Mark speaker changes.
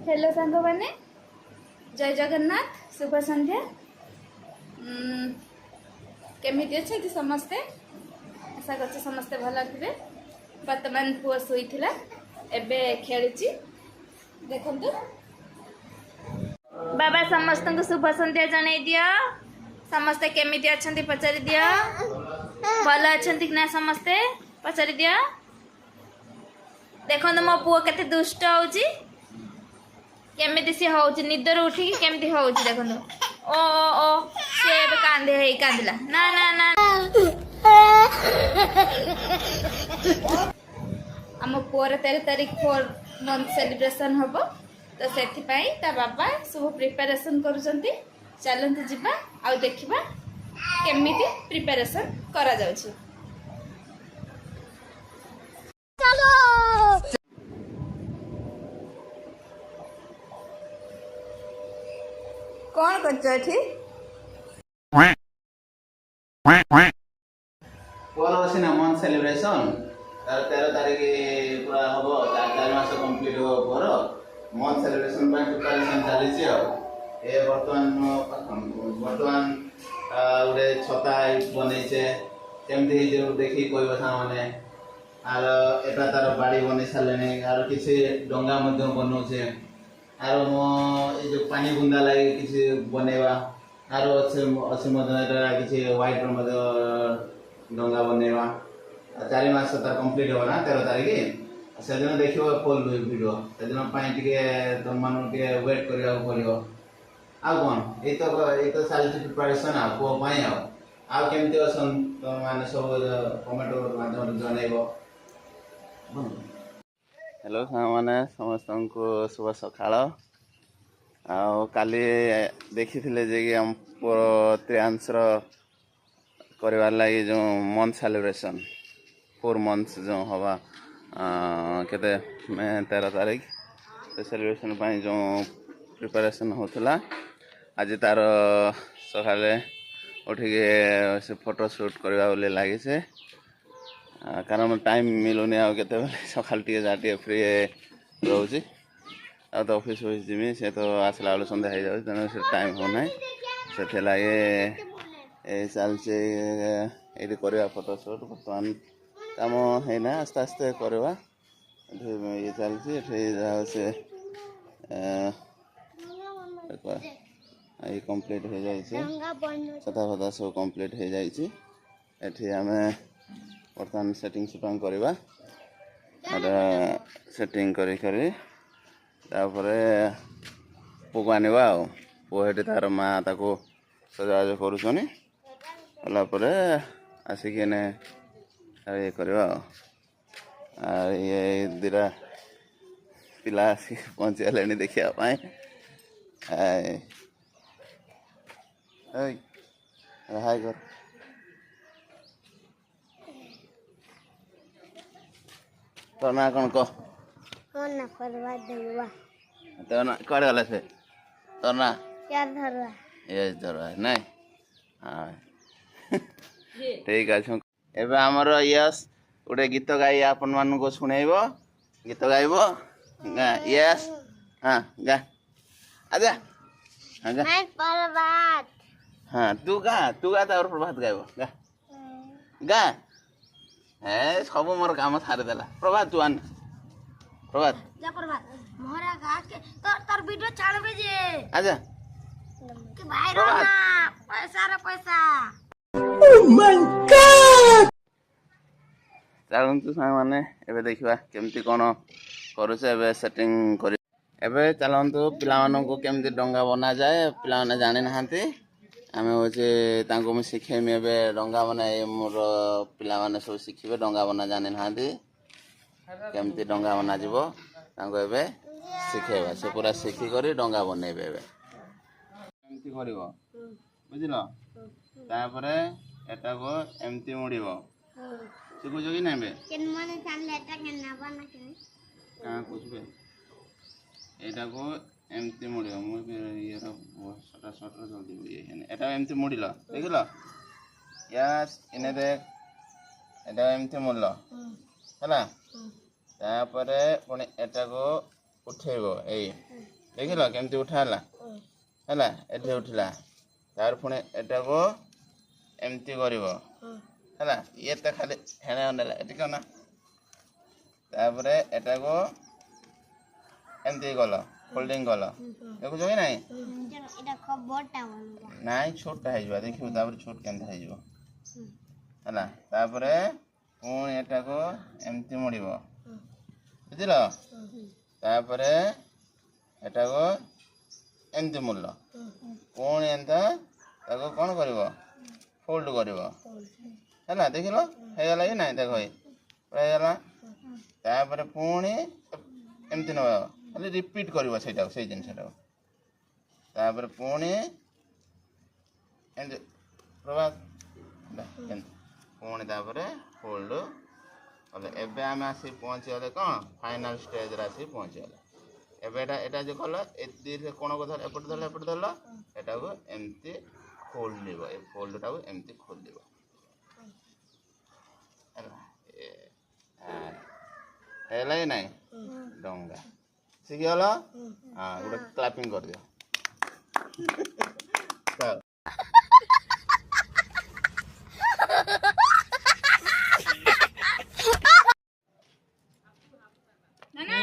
Speaker 1: Hello सांग मैंने जय जगन्नाथ शुभ संध्या केमिति अच्छे समस्ते आशा कर समस्ते भल थे बर्तमान पुओ शोई एबे खेलुची देखु बाबा समस्त को शुभ संध्या जन दियो समस्ते केमिति अच्छे पचारि दियो भल अच्छा कि ना समस्ते पचारि दियो देखो मो पुओ केते दुष्ट होउची केमिति सी होउची निदर उठी केमिति होउची देखो ओ ओ ओ से कांदे हे कांदिला ना ना ना आम पुअर 13 तारीख 4 मंथ सेलिब्रेशन हम तो से बाबा सब प्रिपेरेसन करुँच चलते जीवा आ देखा केमिति प्रिपेरेसन करा जाउछि। कौन कर
Speaker 2: मंथ सेलिब्रेशन 13 तारीख पूरा हम 4 मास कंप्लीट हो पर मंथ सेलिब्रेशन प्रिपरेशन चली बर्तमान गोटे छता बनईचे केमती देखी कह मैंने आर एटा तार बाड़ी बन सारे आर किसी डंगा बनाऊे आर मो ये पानी बुंदा लगे किसी बनवा आर अच्छे किसी व्हाइट डंगा बनवा 4 मास तार कंप्लीट होना 13 तारीख से दिन देख फुल वीडियो से दिन तुम मान वेट करने पड़ो आ कौन ये तो चलती प्रिपरेशन पुओपाई आमती मैंने सब कमेंट माध्यम जनइब। हेलो मैंने समस्त को शुभ सकाल काली देखी जे कि आम त्रियांशर करवार लगी जो मंथ सेलिब्रेशन 4 मंथ्स जो हवा केते मे 13 तारीख से सेलिब्रेशन जो प्रिपरेशन होता आज तार सकाले उठिके से फोटो शूट करवा बोले लगी से कारण टाइम मिलूनी आते सका टे फ्री रोचे आ तो ऑफिस जीमी से तो आसला बेल सन्ध्या हो जाए तेना से टाइम होना से लगे चलचे ये करवा फोटो शूट बर्तमान कम है आस्ते आस्ते करवा ये चलती से ये कंप्लीट हो जाए छता फता सब कंप्लीट हो जाए आम बर्तमान सेटिंग सुटिंग करवा सेटिंग करी पुक आनवा पुहेटी तार माँ ताको सजाज कर आसिक ये करवा ये दिरा पिला आसिक पहुँची गले देखापी हाय कर तो ना कौन कह तो ना कड़े गला से तो ना ये धरवा नहीं हाँ ठीक है एबे आमर यस गोटे गीत गाई आपण मान को शुणेब गीत गाइब गा यस हाँ गा आजा हाँ गा हाँ तू गा तार प्रभात गाइब गा गा है सब मोर काम सारी देला प्रभात तू आन प्रभात जा प्रभात मोरा गा के तोर वीडियो छाड़बे जे आजा कि भाई रो ना पैसा रे पैसा ओ माय गॉड चलंतु सां माने एबे देखिबा केमती कोन करूसे एबे सेटिंग करी एबे चलंतु पिला मानन को केमती डंगा बना जाए पिला माने जानि नहांती आमे होचे तांको में सिखेमी एबे डंगा बनाए मोर पिला माने सब सिखिबे डंगा बना जानि नहांती केमती डंगा बना जीवो तांको एबे सिखेबा से पूरा सिखी करी डंगा बनेबे एबे केमती करिवो बुझिलो तापरे एटा को एमती मुड़ीबो सिखु जोगी नेबे केन माने जानले एटा केन ना बना के का कुछबे एटा को एमती मुड़ियो मु ये सटा सटा जल्दी ये हेने एटा एमती मुड़िलो देखिलो यस इने देख एटा एमती मुड़लो हला तापरे पुणी एटा को उठेबो एई ଦେଖିଲ କେମିତି ଉଠା ହେଲା ହେଲା ଏଠି ଉଠିଲା ତାପରେ ପୁଣି ଏଟାକୁ ଏମିତି କରିବ ହେଲା ଇଏ ତ ଖାଲି ହେଣେ ଅନେଇଲା ଏଠି କନା ତାପରେ ଏଟାକୁ ଏମିତି କଲ ଫୋଲ୍ଡିଂ କଲ ଦେଖୁଛ କି ନାଇଁ ନାଇଁ ଛୋଟଟା ହେଇଯିବ ଦେଖିବୁ ତାପରେ ଛୋଟ କେମିତି ହେଇଯିବ ହେଲା ତାପରେ ପୁଣି ଏଟାକୁ ଏମିତି ମୋଡ଼ିବ ବୁଝିଲ ତାପରେ ଏଟାକୁ ଏମିତି ମୋଡ଼ିଲ ପୁଣି ଏନ୍ତା ତାକୁ କ'ଣ କରିବ ଫୋଲ୍ଡ କରିବ ହେଲା ଦେଖିଲ ହେଇଗଲା କି ନାଇଁ ଦେଖ ହେଇଗଲା ତାପରେ ପୁଣି ଏମିତି ନେବ ଖାଲି ରିପିଟ୍ କରିବ ସେଇଟାକୁ ସେଇ ଜିନିଷଟାକୁ ତାପରେ ପୁଣି ଏମିତି ପ୍ରଭାତ ପୁଣି ତାପରେ ଫୋଲ୍ଡ କଲେ ଏବେ ଆମେ ଆସିକି ପହଞ୍ଚିଗଲେ କ'ଣ ଫାଇନାଲ୍ ଷ୍ଟେଜ୍ରେ ଆସିକି ପହଞ୍ଚିଗଲେ ଏବେ ଏଟା ଯେଉଁ କଲ ଏତିରେ କୋଣକୁ ଧର ଏପଟେ ଧରିଲ ଏଟାକୁ ଏମିତି ଖୋଲିବ ଏ ଫୋଲ୍ଡଟାକୁ ଏମିତି ଖୋଲିବ ହେଲା କି ନାଇଁ ଡଙ୍ଗା ଶିଖିଗଲ ହଁ ଗୋଟେ କ୍ଲାପିଂ କରିଦିଅ
Speaker 1: ନା